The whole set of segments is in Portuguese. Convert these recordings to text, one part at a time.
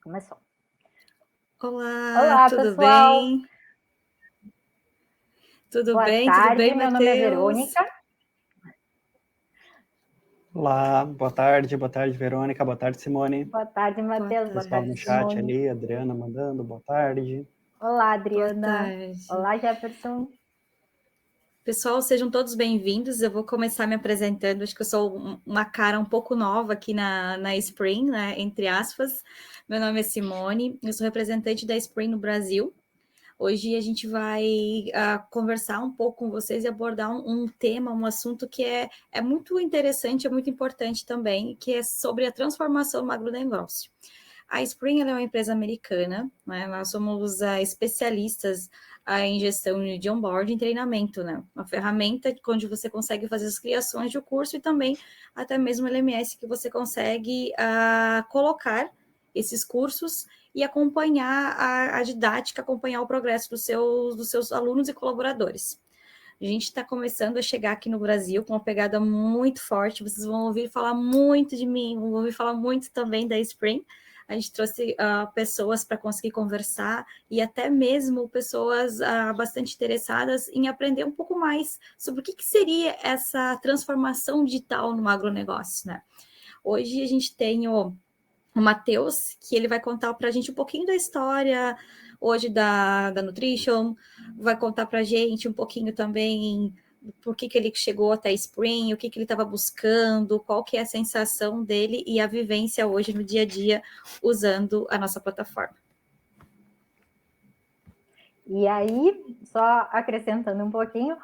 Começou. Olá, tudo pessoal. bem? Tudo Boa bem, tarde, meu nome é Matheus? Verônica. Olá, boa tarde, Verônica, boa tarde, Simone. Boa tarde, Matheus. Boa Pessoal tarde, no chat Simone. ali, Adriana mandando, boa tarde. Olá, Adriana. Boa tarde. Olá, Jefferson. Pessoal, sejam todos bem-vindos. Eu vou começar me apresentando. Acho que eu sou uma cara um pouco nova aqui na Spring, né? Entre aspas. Meu nome é Simone, eu sou representante da Spring no Brasil. Hoje a gente vai conversar um pouco com vocês e abordar um tema, um assunto que é muito interessante, é muito importante também, que é sobre a transformação do agronegócio. A Spring é uma empresa americana, né? Nós somos especialistas em gestão de onboarding e treinamento, né? Uma ferramenta onde você consegue fazer as criações de curso e também até mesmo LMS que você consegue colocar esses cursos e acompanhar a didática, acompanhar o progresso dos seus alunos e colaboradores. A gente está começando a chegar aqui no Brasil com uma pegada muito forte, vocês vão ouvir falar muito de mim, vão ouvir falar muito também da Spring. A gente trouxe pessoas para conseguir conversar e até mesmo pessoas bastante interessadas em aprender um pouco mais sobre o que seria essa transformação digital no agronegócio, né? Hoje a gente tem o Matheus, que ele vai contar para a gente um pouquinho da história hoje da Nutrition, vai contar para a gente um pouquinho também por que ele chegou até Spring, o que ele estava buscando, qual que é a sensação dele e a vivência hoje no dia a dia usando a nossa plataforma. E aí, só acrescentando um pouquinho,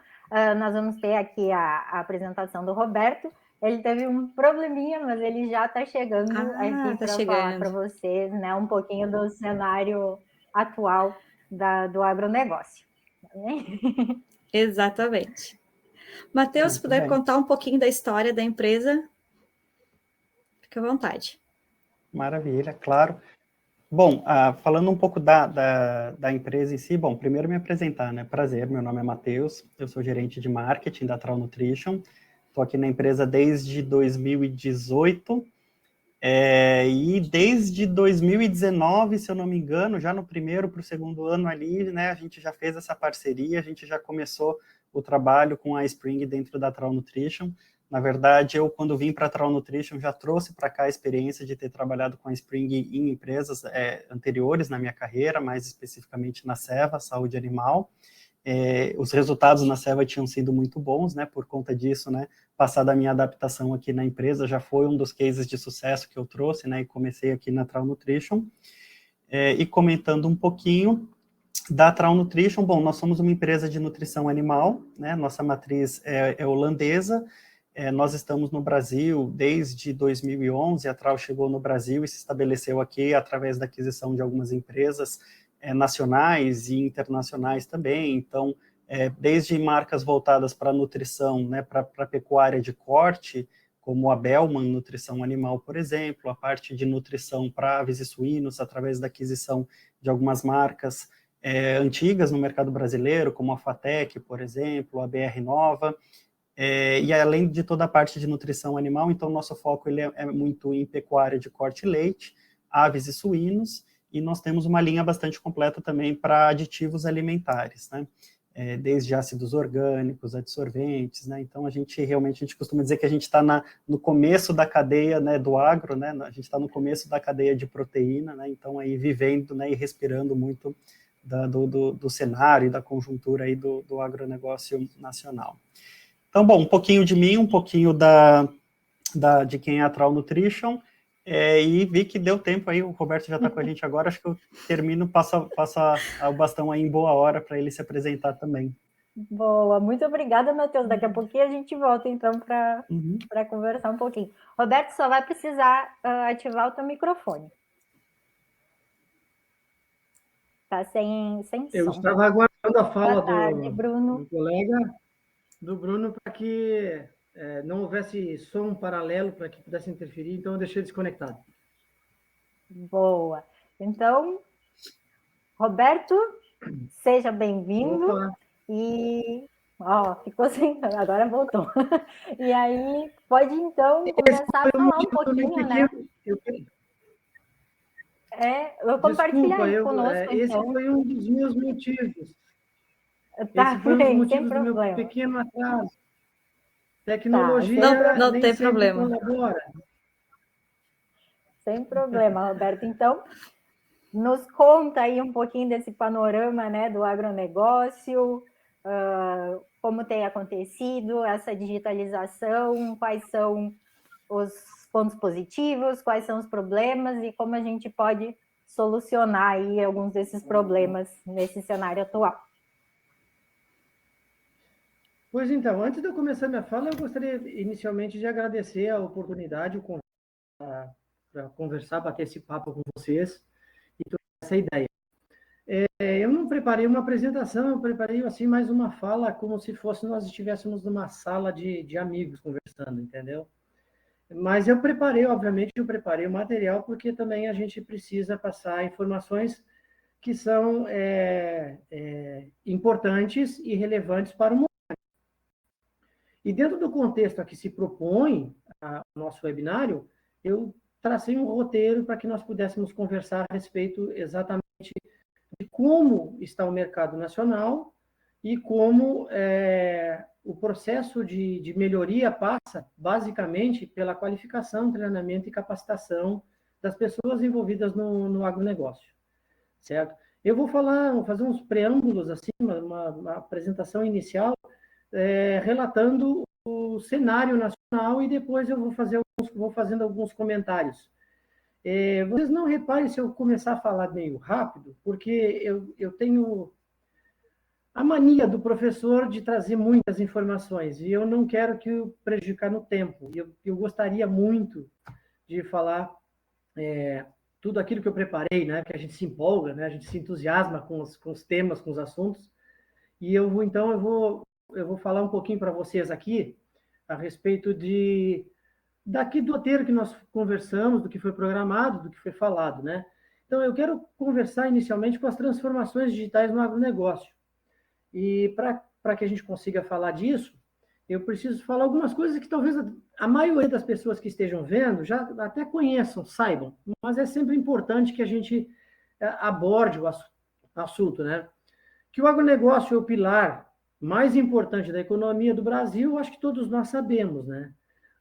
nós vamos ter aqui a apresentação do Roberto. Ele teve um probleminha, mas ele já está chegando aqui para falar para vocês, né, um pouquinho do cenário atual do agronegócio. Tá bem? Exatamente. Matheus, se puder contar um pouquinho da história da empresa, fica à vontade. Maravilha, claro. Bom, falando um pouco da empresa em si, bom, primeiro me apresentar, né? Prazer, meu nome é Matheus, eu sou gerente de marketing da Trau Nutrition, estou aqui na empresa desde 2018, e desde 2019, se eu não me engano, já no primeiro para o segundo ano ali, né, a gente já fez essa parceria, a gente já começou o trabalho com a Spring dentro da Trau Nutrition. Na verdade, eu, quando vim para a Trau Nutrition, já trouxe para cá a experiência de ter trabalhado com a Spring em empresas anteriores na minha carreira, mais especificamente na Ceva, Saúde Animal. Os resultados na Ceva tinham sido muito bons, né, por conta disso, né, passada a minha adaptação aqui na empresa, já foi um dos cases de sucesso que eu trouxe, né, e comecei aqui na Trau Nutrition. E comentando um pouquinho da Trau Nutrition, bom, nós somos uma empresa de nutrição animal, né, nossa matriz é holandesa, nós estamos no Brasil desde 2011, a Trau chegou no Brasil e se estabeleceu aqui através da aquisição de algumas empresas nacionais e internacionais também, então, desde marcas voltadas para nutrição, né, para pecuária de corte, como a Bellman Nutrição Animal, por exemplo, a parte de nutrição para aves e suínos, através da aquisição de algumas marcas antigas no mercado brasileiro, como a Fatec, por exemplo, a BR Nova, e além de toda a parte de nutrição animal, então nosso foco ele é muito em pecuária de corte e leite, aves e suínos, e nós temos uma linha bastante completa também para aditivos alimentares, né? Desde ácidos orgânicos, adsorventes, né? Então a gente costuma dizer que a gente está no começo da cadeia, né, do agro, né? A gente está no começo da cadeia de proteína, né? Então aí vivendo, né, e respirando muito do cenário e da conjuntura aí do agronegócio nacional. Então, bom, um pouquinho de mim, um pouquinho de quem é a Trau Nutrition, e vi que deu tempo aí, o Roberto já está com a gente agora, acho que eu termino, passo o bastão aí em boa hora para ele se apresentar também. Boa, muito obrigada, Matheus. Daqui a pouquinho a gente volta, então, para conversar um pouquinho. Roberto, só vai precisar ativar o teu microfone. Tá sem som. Eu estava aguardando a fala Bruno. do colega, do Bruno, para que não houvesse som paralelo, para que pudesse interferir, então eu deixei desconectado. Boa. Então, Roberto, seja bem-vindo. E ficou sem, agora voltou. E aí, pode então começar a falar um pouquinho, né? Compartilha aí conosco, esse então. foi um dos meus motivos. Tá esse foi um dos bem, motivos do meu pequeno atraso. Tecnologia não nem tem sempre problema. colabora. Sem problema, Roberto. Então, nos conta aí um pouquinho desse panorama, né, do agronegócio, como tem acontecido essa digitalização, quais são os pontos positivos, quais são os problemas e como a gente pode solucionar aí alguns desses problemas nesse cenário atual. Pois então, antes de eu começar minha fala, eu gostaria inicialmente de agradecer a oportunidade para conversar, bater esse papo com vocês e toda essa ideia. Eu não preparei uma apresentação, eu preparei assim mais uma fala como se nós estivéssemos numa sala de amigos conversando, entendeu? Mas obviamente, eu preparei o material porque também a gente precisa passar informações que são importantes e relevantes para o mundo. E dentro do contexto a que se propõe o nosso webinário, eu tracei um roteiro para que nós pudéssemos conversar a respeito exatamente de como está o mercado nacional e como o processo de melhoria passa, basicamente, pela qualificação, treinamento e capacitação das pessoas envolvidas no agronegócio, certo? Eu vou fazer uns preâmbulos, assim, uma apresentação inicial, relatando o cenário nacional e depois eu vou fazendo alguns comentários. Vocês não reparem se eu começar a falar meio rápido, porque eu tenho a mania do professor de trazer muitas informações e eu não quero prejudicar no tempo. Eu gostaria muito de falar tudo aquilo que eu preparei, né? Que a gente se empolga, né? A gente se entusiasma com os temas, com os assuntos. E eu vou falar um pouquinho para vocês aqui a respeito daqui do roteiro que nós conversamos, do que foi programado, do que foi falado, né? Então, eu quero conversar inicialmente com as transformações digitais no agronegócio. E para que a gente consiga falar disso, eu preciso falar algumas coisas que talvez a maioria das pessoas que estejam vendo já até conheçam, saibam, mas é sempre importante que a gente aborde o assunto, né? Que o agronegócio é o pilar mais importante da economia do Brasil, acho que todos nós sabemos, né?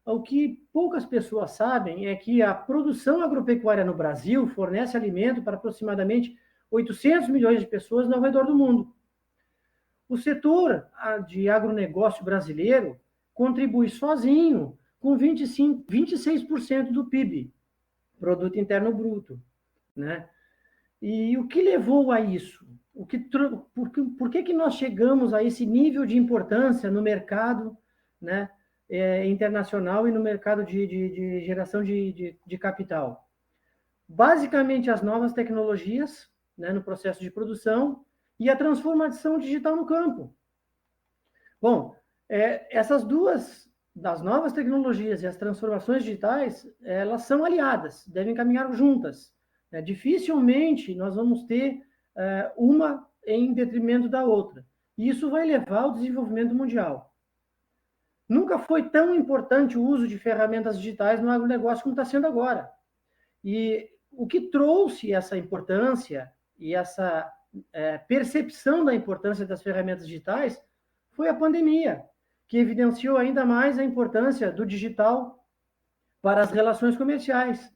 O que poucas pessoas sabem é que a produção agropecuária no Brasil fornece alimento para aproximadamente 800 milhões de pessoas ao redor do mundo. O setor de agronegócio brasileiro contribui sozinho com 26% do PIB, Produto Interno Bruto, né? E o que levou a isso? Por que nós chegamos a esse nível de importância no mercado, né, internacional e no mercado de geração de capital? Basicamente, as novas tecnologias, né, no processo de produção e a transformação digital no campo. Bom, essas duas, das novas tecnologias e as transformações digitais, elas são aliadas, devem caminhar juntas. Dificilmente nós vamos ter uma em detrimento da outra. E isso vai levar ao desenvolvimento mundial. Nunca foi tão importante o uso de ferramentas digitais no agronegócio como está sendo agora. E o que trouxe essa importância e essa percepção da importância das ferramentas digitais foi a pandemia, que evidenciou ainda mais a importância do digital para as relações comerciais.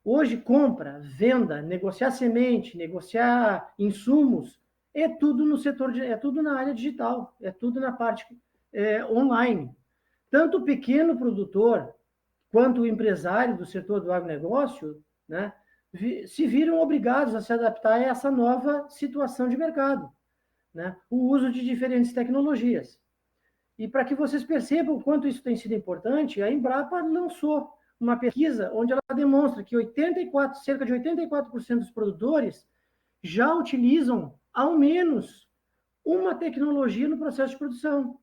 Hoje, compra, venda, negociar semente, negociar insumos, é tudo no setor, é tudo na área digital, é tudo na parte online. Tanto o pequeno produtor quanto o empresário do setor do agronegócio, né, se viram obrigados a se adaptar a essa nova situação de mercado, né, o uso de diferentes tecnologias. E para que vocês percebam o quanto isso tem sido importante, a Embrapa lançou uma pesquisa onde ela demonstra que cerca de 84% dos produtores já utilizam ao menos uma tecnologia no processo de produção.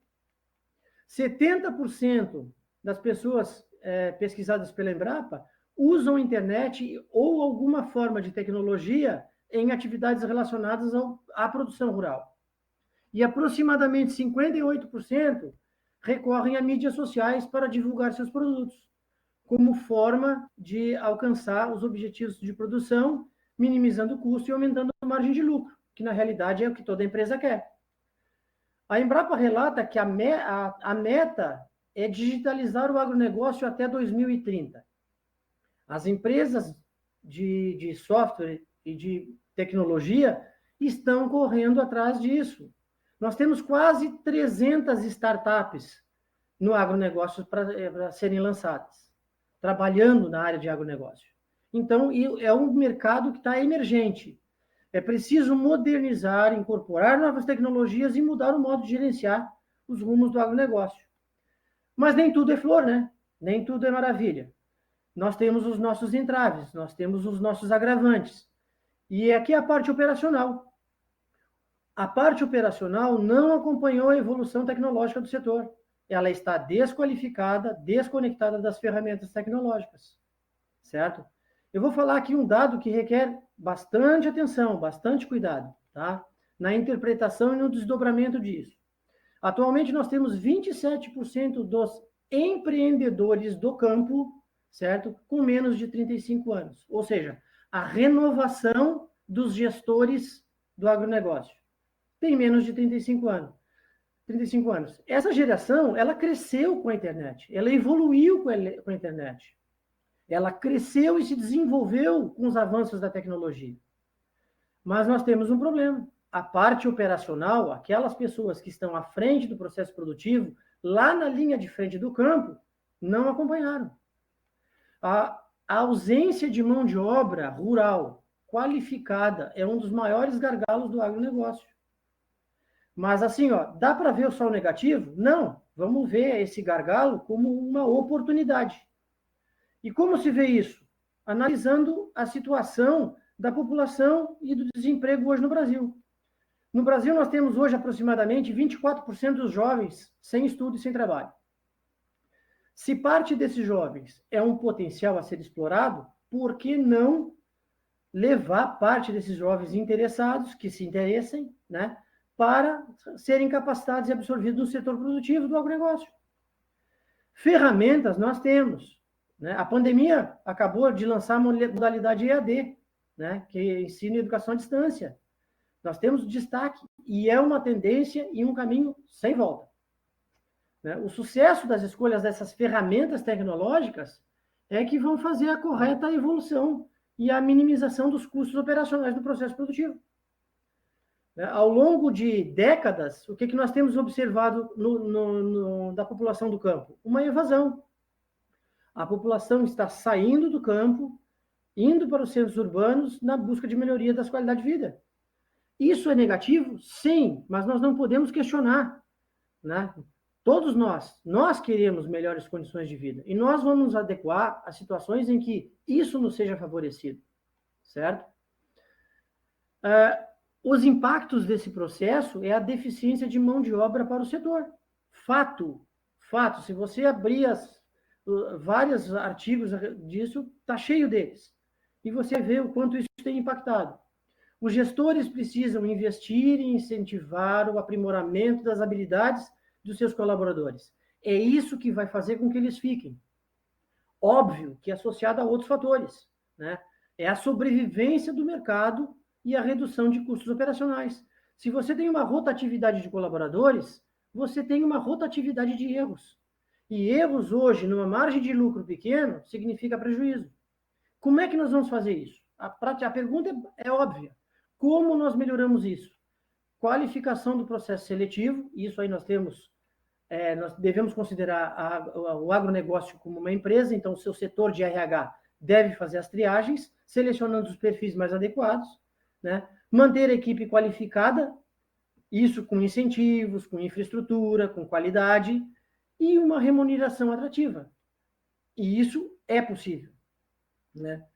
70% das pessoas pesquisadas pela Embrapa usam internet ou alguma forma de tecnologia em atividades relacionadas à produção rural. E aproximadamente 58% recorrem a mídias sociais para divulgar seus produtos, como forma de alcançar os objetivos de produção minimizando o custo e aumentando a margem de lucro, que na realidade é o que toda empresa quer. A Embrapa relata que a meta é digitalizar o agronegócio até 2030. As empresas de software e de tecnologia estão correndo atrás disso. Nós temos quase 300 startups no agronegócio para serem lançadas, trabalhando na área de agronegócio. Então, é um mercado que está emergente. É preciso modernizar, incorporar novas tecnologias e mudar o modo de gerenciar os rumos do agronegócio. Mas nem tudo é flor, né? Nem tudo é maravilha. Nós temos os nossos entraves, nós temos os nossos agravantes. E aqui é a parte operacional. A parte operacional não acompanhou a evolução tecnológica do setor. Ela está desqualificada, desconectada das ferramentas tecnológicas, certo? Eu vou falar aqui um dado que requer bastante atenção, bastante cuidado, tá? Na interpretação e no desdobramento disso. Atualmente, nós temos 27% dos empreendedores do campo, certo? Com menos de 35 anos. Ou seja, a renovação dos gestores do agronegócio tem menos de 35 anos. Essa geração, ela cresceu com a internet, ela evoluiu com a internet. Ela cresceu e se desenvolveu com os avanços da tecnologia. Mas nós temos um problema. A parte operacional, aquelas pessoas que estão à frente do processo produtivo, lá na linha de frente do campo, não acompanharam. A ausência de mão de obra rural qualificada é um dos maiores gargalos do agronegócio. Mas assim, ó, dá para ver só o negativo? Não. Vamos ver esse gargalo como uma oportunidade. E como se vê isso? Analisando a situação da população e do desemprego hoje no Brasil. No Brasil, nós temos hoje aproximadamente 24% dos jovens sem estudo e sem trabalho. Se parte desses jovens é um potencial a ser explorado, por que não levar parte desses jovens interessados, que se interessem, né, para serem capacitados e absorvidos no setor produtivo do agronegócio? Ferramentas nós temos. Né? A pandemia acabou de lançar a modalidade EAD, né? Que é ensino e educação à distância. Nós temos destaque, e é uma tendência e um caminho sem volta. Né? O sucesso das escolhas dessas ferramentas tecnológicas é que vão fazer a correta evolução e a minimização dos custos operacionais do processo produtivo. Ao longo de décadas, o que nós temos observado da população do campo? Uma evasão. A população está saindo do campo, indo para os centros urbanos na busca de melhoria da qualidade de vida. Isso é negativo? Sim, mas nós não podemos questionar. Né? Todos nós queremos melhores condições de vida e nós vamos nos adequar a situações em que isso nos seja favorecido, certo? Os impactos desse processo é a deficiência de mão de obra para o setor. Fato. Se você abrir vários artigos disso, está cheio deles. E você vê o quanto isso tem impactado. Os gestores precisam investir e incentivar o aprimoramento das habilidades dos seus colaboradores. É isso que vai fazer com que eles fiquem. Óbvio que associado a outros fatores. Né? É a sobrevivência do mercado e a redução de custos operacionais. Se você tem uma rotatividade de colaboradores, você tem uma rotatividade de erros. E erros hoje, numa margem de lucro pequeno, significa prejuízo. Como é que nós vamos fazer isso? A pergunta é óbvia. Como nós melhoramos isso? Qualificação do processo seletivo, isso aí nós devemos considerar o agronegócio como uma empresa, então o seu setor de RH deve fazer as triagens, selecionando os perfis mais adequados, né? Manter a equipe qualificada, isso com incentivos, com infraestrutura, com qualidade e uma remuneração atrativa. E isso é possível. Né?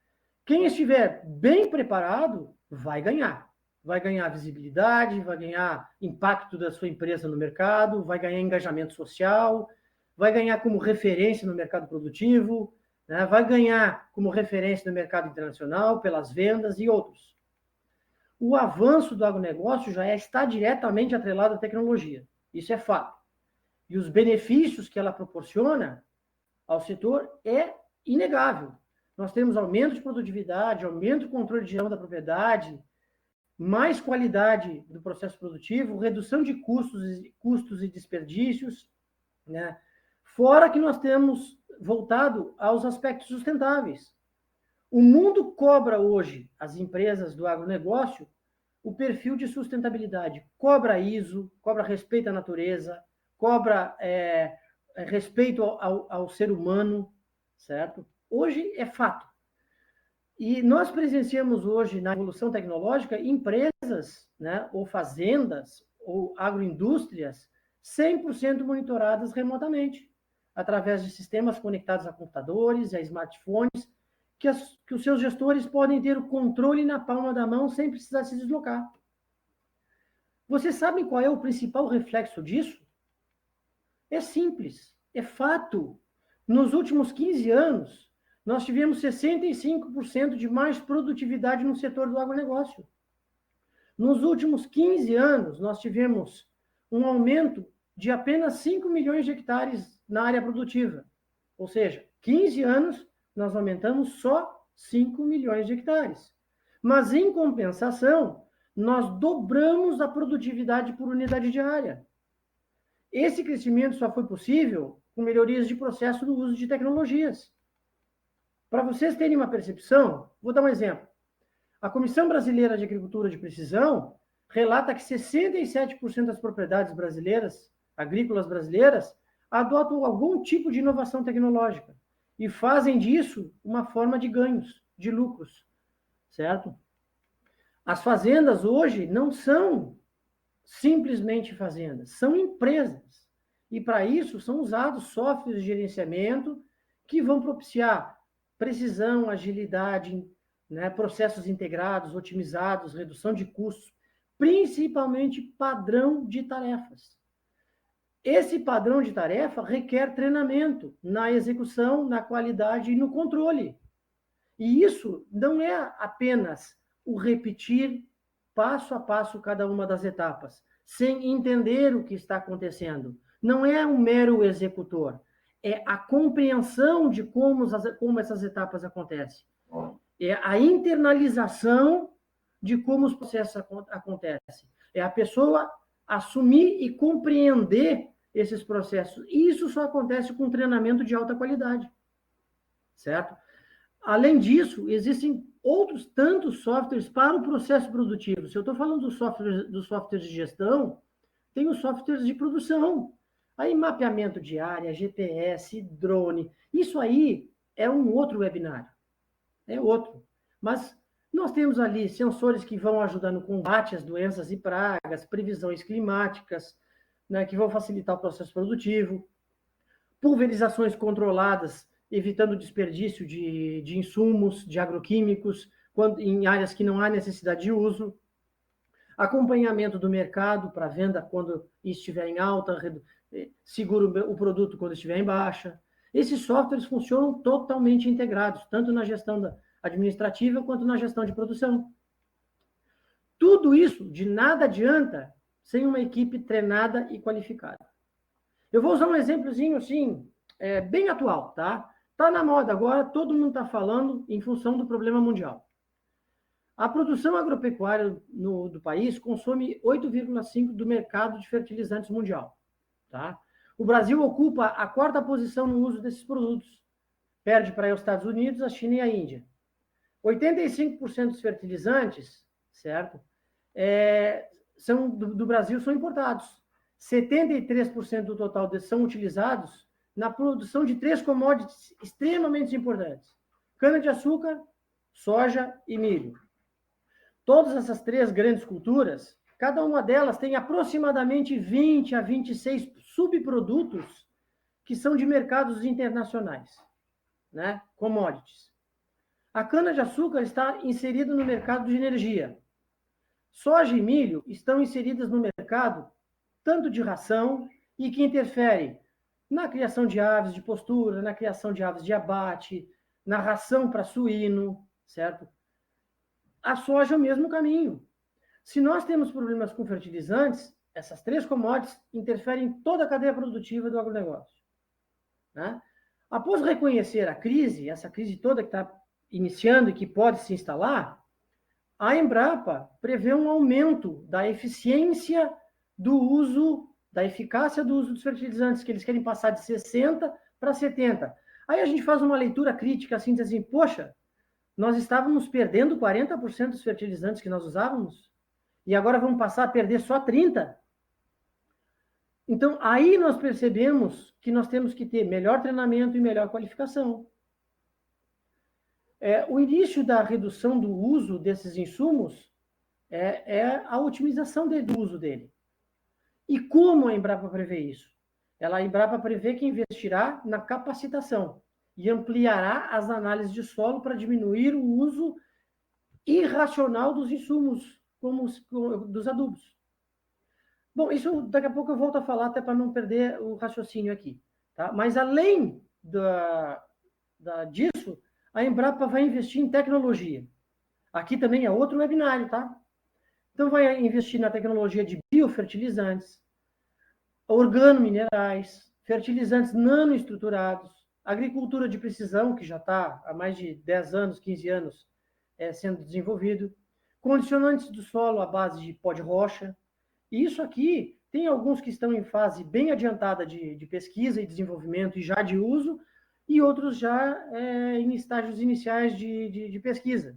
Quem estiver bem preparado vai ganhar. Vai ganhar visibilidade, vai ganhar impacto da sua empresa no mercado, vai ganhar engajamento social, vai ganhar como referência no mercado produtivo, né? Vai ganhar como referência no mercado internacional, pelas vendas e outros. O avanço do agronegócio já está diretamente atrelado à tecnologia. Isso é fato. E os benefícios que ela proporciona ao setor é inegável. nós temos aumento de produtividade, aumento do controle de gestão da propriedade, mais qualidade do processo produtivo, redução de custos e desperdícios, né? Fora que nós temos voltado aos aspectos sustentáveis. O mundo cobra hoje, as empresas do agronegócio, o perfil de sustentabilidade. Cobra ISO, cobra respeito à natureza, cobra respeito ao ser humano, certo? Hoje é fato. E nós presenciamos hoje, na evolução tecnológica, empresas, né, ou fazendas, ou agroindústrias, 100% monitoradas remotamente, através de sistemas conectados a computadores e a smartphones, que os seus gestores podem ter o controle na palma da mão sem precisar se deslocar. Vocês sabem qual é o principal reflexo disso? É simples, é fato. Nos últimos 15 anos, nós tivemos 65% de mais produtividade no setor do agronegócio. Nos últimos 15 anos, nós tivemos um aumento de apenas 5 milhões de hectares na área produtiva. Ou seja, 15 anos, nós aumentamos só 5 milhões de hectares. Mas, em compensação, nós dobramos a produtividade por unidade de área. Esse crescimento só foi possível com melhorias de processo no uso de tecnologias. Para vocês terem uma percepção, vou dar um exemplo. A Comissão Brasileira de Agricultura de Precisão relata que 67% das propriedades brasileiras, agrícolas brasileiras, adotam algum tipo de inovação tecnológica e fazem disso uma forma de ganhos, de lucros, certo? As fazendas hoje não são simplesmente fazendas, são empresas. E para isso são usados softwares de gerenciamento que vão propiciar precisão, agilidade, né, processos integrados, otimizados, redução de custos, principalmente padrão de tarefas. Esse padrão de tarefa requer treinamento na execução, na qualidade e no controle. E isso não é apenas o repetir passo a passo cada uma das etapas, sem entender o que está acontecendo. Não é um mero executor, é a compreensão de como essas etapas acontecem. É a internalização de como os processos acontecem. É a pessoa assumir e compreender esses processos. E isso só acontece com treinamento de alta qualidade, certo? Além disso, existem outros tantos softwares para o processo produtivo. Se eu estou falando dos softwares de gestão, tem os softwares de produção. Aí, mapeamento de área, GPS, drone. Isso aí é um outro webinário. É outro. Mas nós temos ali sensores que vão ajudar no combate às doenças e pragas, previsões climáticas, né, que vão facilitar o processo produtivo, pulverizações controladas, evitando o desperdício de insumos, de agroquímicos, em áreas que não há necessidade de uso, acompanhamento do mercado para venda quando estiver em alta, segura o produto quando estiver em baixa. Esses softwares funcionam totalmente integrados, tanto na gestão administrativa quanto na gestão de produção. Tudo isso de nada adianta sem uma equipe treinada e qualificada. Eu vou usar um exemplozinho assim, bem atual, tá? Está na moda agora, todo mundo está falando em função do problema mundial. A produção agropecuária do país consome 8,5% do mercado de fertilizantes mundial. Tá? O Brasil ocupa a 4ª posição no uso desses produtos. Perde para os Estados Unidos, a China e a Índia. 85% dos fertilizantes, certo? Do Brasil são importados. 73% do total são utilizados na produção de 3 commodities extremamente importantes: cana-de-açúcar, soja e milho. Todas essas 3 grandes culturas, cada uma delas tem aproximadamente 20 a 26 subprodutos que são de mercados internacionais, né? Commodities. A cana-de-açúcar está inserida no mercado de energia. Soja e milho estão inseridas no mercado tanto de ração e que interferem na criação de aves de postura, na criação de aves de abate, na ração para suíno, certo? A soja é o mesmo caminho. Se nós temos problemas com fertilizantes, essas 3 commodities interferem em toda a cadeia produtiva do agronegócio, né? Após reconhecer a crise, essa crise toda que está iniciando e que pode se instalar, a Embrapa prevê um aumento da eficiência do uso, da eficácia do uso dos fertilizantes, que eles querem passar de 60% para 70%. Aí a gente faz uma leitura crítica, assim, diz assim, poxa, nós estávamos perdendo 40% dos fertilizantes que nós usávamos, e agora vamos passar a perder só 30%. Então, aí nós percebemos que nós temos que ter melhor treinamento e melhor qualificação. O início da redução do uso desses insumos é a otimização do uso dele. E como a Embrapa prevê isso? A Embrapa prevê que investirá na capacitação e ampliará as análises de solo para diminuir o uso irracional dos insumos, como dos adubos. Bom, isso daqui a pouco eu volto a falar, até para não perder o raciocínio aqui. Tá? Mas além disso, a Embrapa vai investir em tecnologia. Aqui também é outro webinário, tá? Então, vai investir na tecnologia de biofertilizantes, organominerais, fertilizantes nanoestruturados, agricultura de precisão, que já está há mais de 10 anos, 15 anos sendo desenvolvido, condicionantes do solo à base de pó de rocha. E isso aqui, tem alguns que estão em fase bem adiantada de pesquisa e desenvolvimento e já de uso, e outros já em estágios iniciais de pesquisa.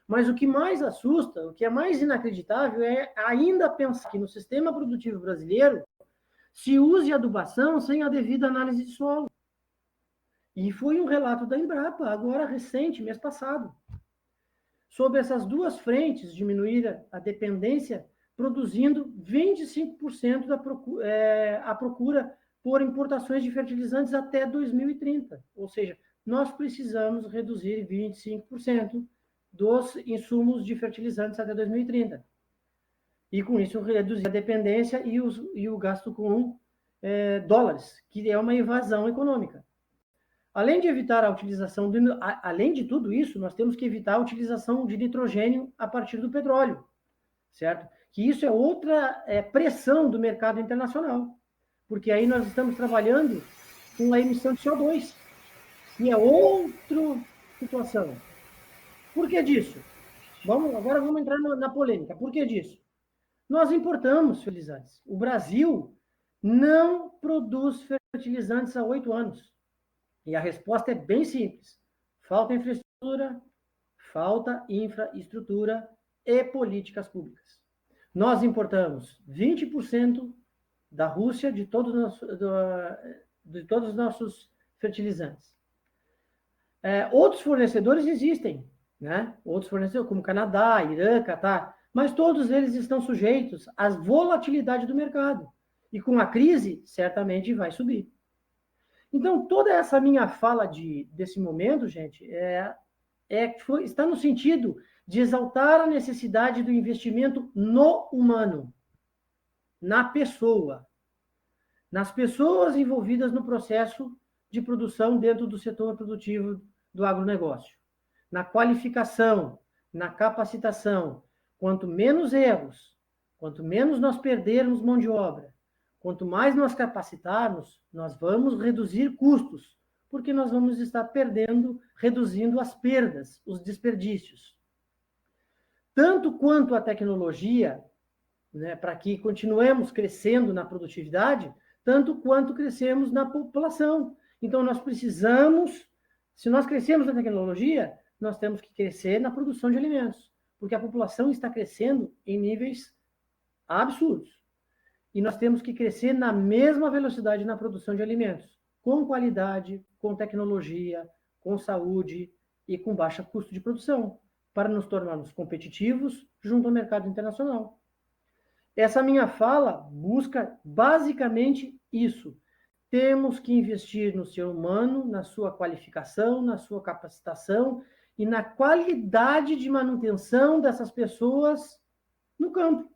Mas o que mais assusta, o que é mais inacreditável é ainda pensar que no sistema produtivo brasileiro se use adubação sem a devida análise de solo. E foi um relato da Embrapa, agora recente, mês passado. Sobre essas duas frentes, diminuir a dependência, produzindo 25% a procura por importações de fertilizantes até 2030. Ou seja, nós precisamos reduzir 25% dos insumos de fertilizantes até 2030. E com isso reduzir a dependência e o gasto com dólares, que é uma evasão econômica. Além de evitar a utilização, além de tudo isso, nós temos que evitar a utilização de nitrogênio a partir do petróleo, certo? Que isso é outra pressão do mercado internacional, porque aí nós estamos trabalhando com a emissão de CO2, que é outra situação. Por que disso? Agora vamos entrar na polêmica. Por que disso? Nós importamos fertilizantes. O Brasil não produz fertilizantes há 8 anos. E a resposta é bem simples. Falta infraestrutura e políticas públicas. Nós importamos 20% da Rússia de todos os nossos fertilizantes. Outros fornecedores existem, né? Outros fornecedores como Canadá, Irã, Catar, mas todos eles estão sujeitos à volatilidade do mercado. E com a crise, certamente vai subir. Então, toda essa minha fala desse momento, gente, está no sentido de exaltar a necessidade do investimento no humano, na pessoa, nas pessoas envolvidas no processo de produção dentro do setor produtivo do agronegócio, na qualificação, na capacitação. Quanto menos erros, quanto menos nós perdermos mão de obra, quanto mais nós capacitarmos, nós vamos reduzir custos, porque nós vamos estar reduzindo as perdas, os desperdícios. Tanto quanto a tecnologia, né, para que continuemos crescendo na produtividade, tanto quanto crescemos na população. Então, nós precisamos, se nós crescemos na tecnologia, nós temos que crescer na produção de alimentos, porque a população está crescendo em níveis absurdos. E nós temos que crescer na mesma velocidade na produção de alimentos, com qualidade, com tecnologia, com saúde e com baixo custo de produção, para nos tornarmos competitivos junto ao mercado internacional. Essa minha fala busca basicamente isso. Temos que investir no ser humano, na sua qualificação, na sua capacitação e na qualidade de manutenção dessas pessoas no campo.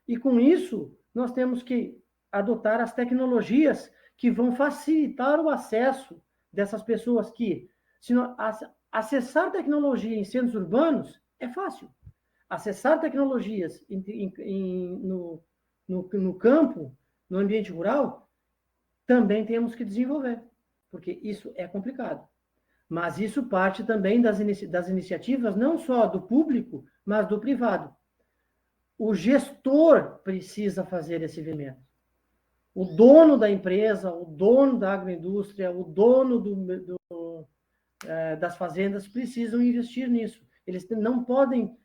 E com isso, nós temos que adotar as tecnologias que vão facilitar o acesso dessas pessoas que, acessar tecnologia em centros urbanos é fácil. Acessar tecnologias no campo, no ambiente rural, também temos que desenvolver, porque isso é complicado. Mas isso parte também das iniciativas, não só do público, mas do privado. O gestor precisa fazer esse investimento. O dono da empresa, o dono da agroindústria, o dono das fazendas precisam investir nisso. Eles não podem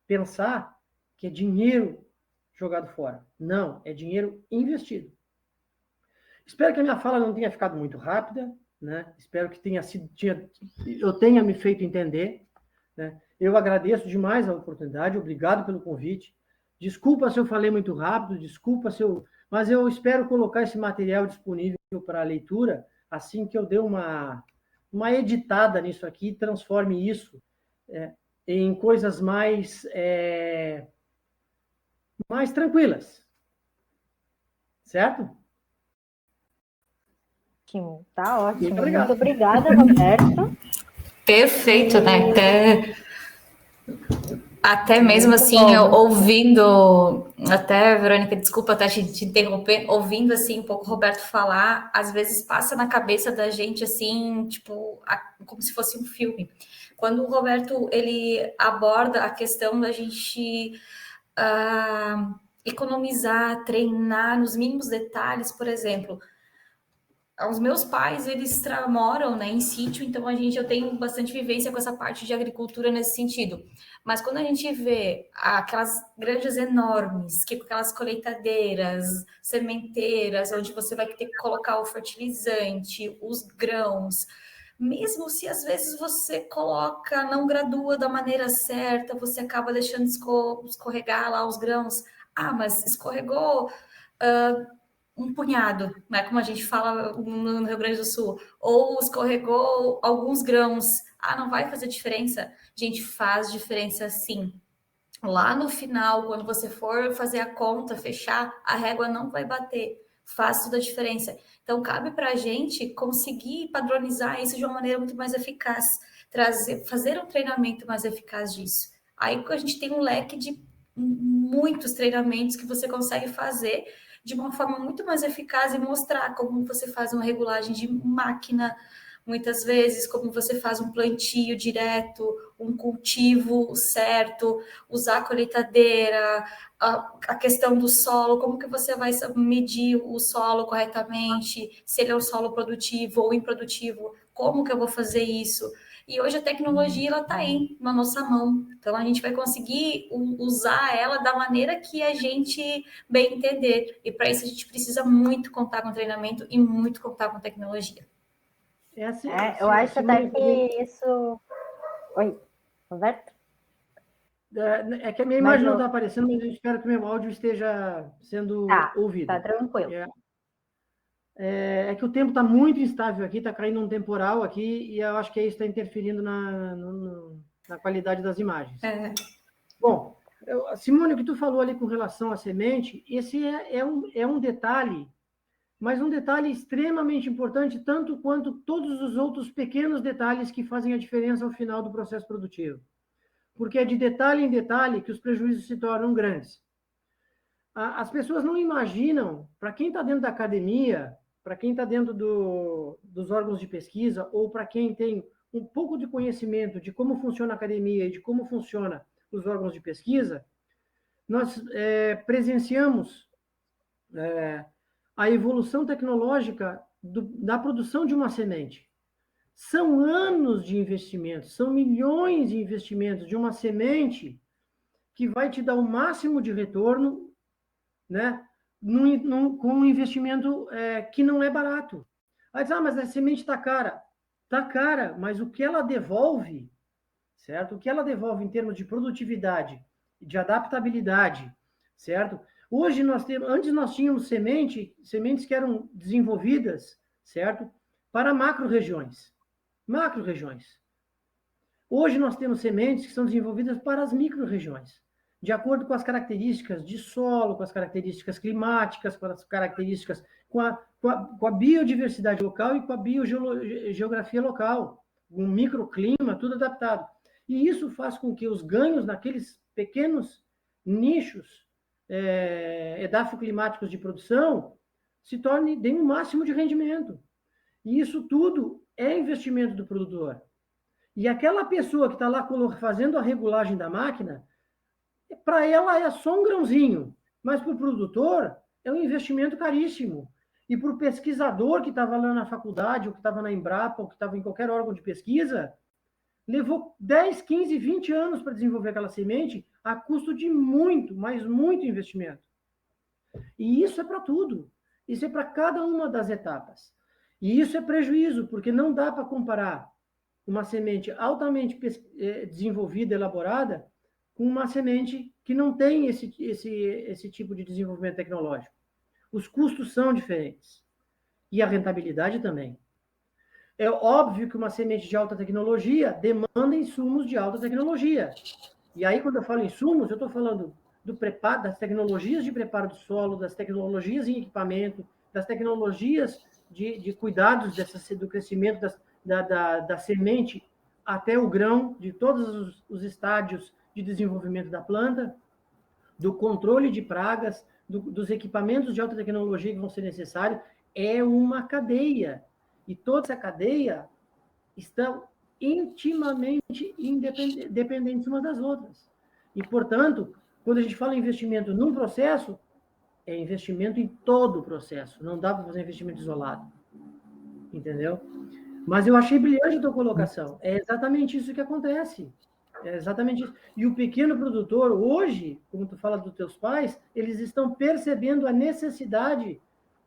pensar que é dinheiro jogado fora. Não, é dinheiro investido. Espero que a minha fala não tenha ficado muito rápida, né? Espero que eu tenha me feito entender, né? Eu agradeço demais a oportunidade, obrigado pelo convite. Desculpa se eu falei muito rápido, mas eu espero colocar esse material disponível para leitura assim que eu der uma editada nisso aqui, transforme isso em coisas mais tranquilas. Certo? Ótimo, tá ótimo. Muito obrigada, Roberto. Perfeito, né? Até mesmo muito assim, ouvindo, até, Verônica, desculpa até te interromper, ouvindo assim um pouco o Roberto falar, às vezes passa na cabeça da gente assim, tipo, como se fosse um filme. Quando o Roberto, ele aborda a questão da gente economizar, treinar nos mínimos detalhes, por exemplo, os meus pais, eles moram, né, em sítio, então eu tenho bastante vivência com essa parte de agricultura nesse sentido. Mas quando a gente vê aquelas granjas enormes, com aquelas colheitadeiras, sementeiras, onde você vai ter que colocar o fertilizante, os grãos, mesmo se às vezes você coloca, não gradua da maneira certa, você acaba deixando escorregar lá os grãos. Mas escorregou... um punhado, né? Como a gente fala no Rio Grande do Sul, ou escorregou alguns grãos. Não vai fazer diferença? Gente, faz diferença sim. Lá no final, quando você for fazer a conta, fechar, a régua não vai bater. Faz toda a diferença. Então, cabe para a gente conseguir padronizar isso de uma maneira muito mais eficaz, fazer um treinamento mais eficaz disso. Aí a gente tem um leque de muitos treinamentos que você consegue fazer de uma forma muito mais eficaz e mostrar como você faz uma regulagem de máquina, muitas vezes, como você faz um plantio direto, um cultivo certo, usar a colheitadeira, a questão do solo, como que você vai medir o solo corretamente, se ele é um solo produtivo ou improdutivo, como que eu vou fazer isso? E hoje a tecnologia, ela está aí, na nossa mão. Então, a gente vai conseguir usar ela da maneira que a gente bem entender. E, para isso, a gente precisa muito contar com treinamento e muito contar com tecnologia. Eu acho até que isso... Oi, Roberto? É que a minha imagem não está aparecendo, mas eu espero que meu áudio esteja sendo ouvido. Tá tranquilo. É que o tempo está muito instável aqui, está caindo um temporal aqui, e eu acho que isso está interferindo na qualidade das imagens. Bom, Simone, o que tu falou ali com relação à semente, esse é um detalhe, mas um detalhe extremamente importante, tanto quanto todos os outros pequenos detalhes que fazem a diferença ao final do processo produtivo. Porque é de detalhe em detalhe que os prejuízos se tornam grandes. As pessoas não imaginam, para quem está dentro da academia, para quem está dentro dos órgãos de pesquisa, ou para quem tem um pouco de conhecimento de como funciona a academia e de como funciona os órgãos de pesquisa, nós presenciamos a evolução tecnológica da produção de uma semente. São anos de investimento, são milhões de investimentos de uma semente que vai te dar o máximo de retorno, né, com um investimento que não é barato. Aí diz, mas a semente está cara. Está cara, mas o que ela devolve, certo? O que ela devolve em termos de produtividade, de adaptabilidade, certo? Hoje antes nós tínhamos sementes que eram desenvolvidas, certo? Para macro-regiões. Hoje nós temos sementes que são desenvolvidas para as micro-regiões, de acordo com as características de solo, com as características climáticas, com as características, com a biodiversidade local e com a biogeografia local, um microclima, tudo adaptado. E isso faz com que os ganhos naqueles pequenos nichos edafoclimáticos de produção deem um máximo de rendimento. E isso tudo é investimento do produtor. E aquela pessoa que está lá fazendo a regulagem da máquina, para ela é só um grãozinho, mas para o produtor é um investimento caríssimo. E para o pesquisador que estava lá na faculdade, ou que estava na Embrapa, ou que estava em qualquer órgão de pesquisa, levou 10, 15, 20 anos para desenvolver aquela semente, a custo de muito, mas muito investimento. E isso é para tudo. Isso é para cada uma das etapas. E isso é prejuízo, porque não dá para comparar uma semente altamente desenvolvida, elaborada, com uma semente que não tem esse tipo de desenvolvimento tecnológico. Os custos são diferentes. E a rentabilidade também. É óbvio que uma semente de alta tecnologia demanda insumos de alta tecnologia. E aí, quando eu falo insumos, eu estou falando do preparo, das tecnologias de preparo do solo, das tecnologias em equipamento, das tecnologias de cuidados do crescimento da semente até o grão, de todos os estádios de desenvolvimento da planta, do controle de pragas, dos equipamentos de alta tecnologia que vão ser necessários. É uma cadeia. E toda essa cadeia está intimamente dependentes umas das outras. E, portanto, quando a gente fala em investimento num processo, é investimento em todo o processo. Não dá para fazer investimento isolado. Entendeu? Mas eu achei brilhante a tua colocação. É exatamente isso que acontece. É exatamente isso. E o pequeno produtor, hoje, como tu fala dos teus pais, eles estão percebendo a necessidade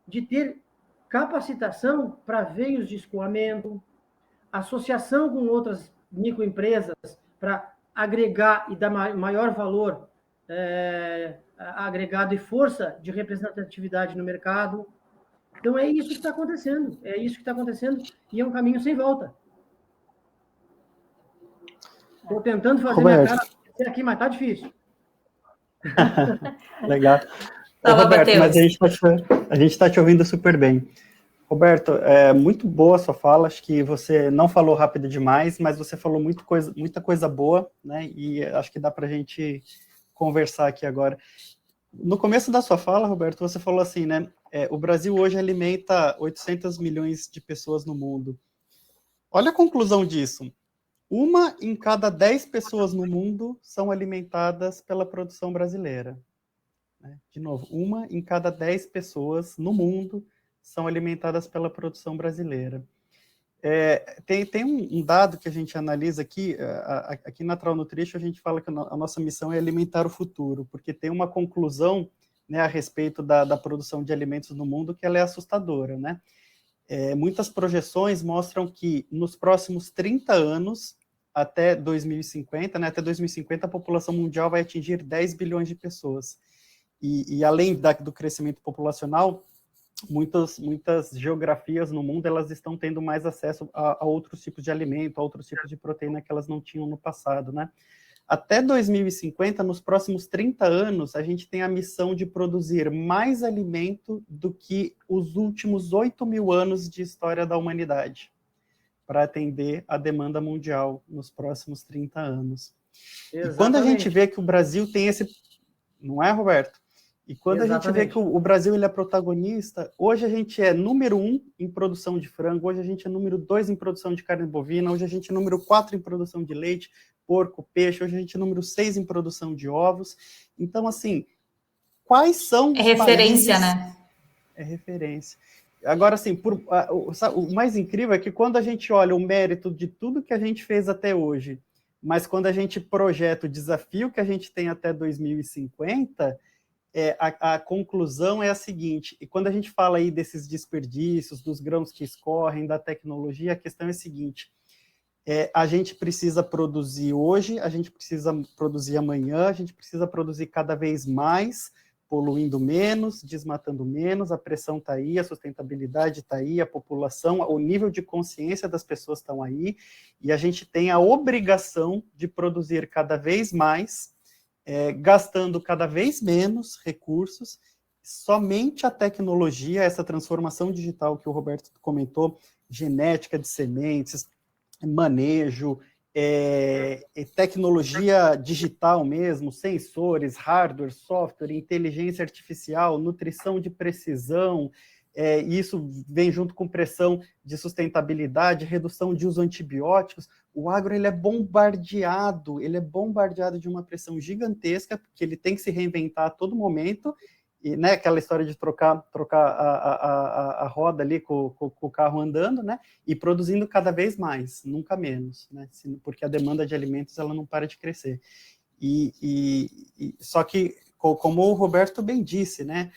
de ter capacitação para veios de escoamento, associação com outras microempresas para agregar e dar maior valor agregado e força de representatividade no mercado. Então, é isso que está acontecendo. É isso que está acontecendo e é um caminho sem volta. Estou tentando fazer Roberto. minha cara aqui, mas está difícil. Legal. Fala, Roberto, Matheus. mas a gente está te ouvindo super bem. Roberto, é muito boa a sua fala, acho que você não falou rápido demais, mas você falou muita coisa boa, né, e acho que dá para a gente conversar aqui agora. No começo da sua fala, Roberto, você falou assim, né, o Brasil hoje alimenta 800 milhões de pessoas no mundo. Olha a conclusão disso. 1 em cada 10 pessoas no mundo são alimentadas pela produção brasileira. De novo, 1 em cada 10 pessoas no mundo são alimentadas pela produção brasileira. Tem um dado que a gente analisa aqui, aqui na Trau Nutrition, a gente fala que a nossa missão é alimentar o futuro, porque tem uma conclusão, né, a respeito da produção de alimentos no mundo que ela é assustadora, né? Muitas projeções mostram que nos próximos 30 anos, até 2050, né, até 2050 a população mundial vai atingir 10 bilhões de pessoas. E além do crescimento populacional, muitas geografias no mundo elas estão tendo mais acesso a outros tipos de alimento, a outros tipos de proteína que elas não tinham no passado, né? Até 2050, nos próximos 30 anos, a gente tem a missão de produzir mais alimento do que os últimos 8.000 anos de história da humanidade, para atender a demanda mundial nos próximos 30 anos. Exatamente. E quando a gente vê que o Brasil tem esse... Não é, Roberto? E quando Exatamente. A gente vê que o Brasil ele é protagonista, hoje a gente é número 1 em produção de frango, hoje a gente é número 2 em produção de carne bovina, hoje a gente é número 4 em produção de leite, porco, peixe, hoje a gente é número 6 em produção de ovos. Então, assim, quais são os referência, países... né? É referência. Agora, assim, o mais incrível é que quando a gente olha o mérito de tudo que a gente fez até hoje, mas quando a gente projeta o desafio que a gente tem até 2050... a conclusão é a seguinte, e quando a gente fala aí desses desperdícios, dos grãos que escorrem, da tecnologia, a questão é a seguinte, a gente precisa produzir hoje, a gente precisa produzir amanhã, a gente precisa produzir cada vez mais, poluindo menos, desmatando menos, a pressão está aí, a sustentabilidade está aí, a população, o nível de consciência das pessoas estão aí, e a gente tem a obrigação de produzir cada vez mais, gastando cada vez menos recursos, somente a tecnologia, essa transformação digital que o Roberto comentou, genética de sementes, manejo, tecnologia digital mesmo, sensores, hardware, software, inteligência artificial, nutrição de precisão, e isso vem junto com pressão de sustentabilidade, redução de uso de antibióticos. O agro ele é bombardeado de uma pressão gigantesca, porque ele tem que se reinventar a todo momento, e, né, aquela história de trocar a roda ali com o carro andando, né, e produzindo cada vez mais, nunca menos, né, porque a demanda de alimentos ela não para de crescer. Só que, como o Roberto bem disse, né,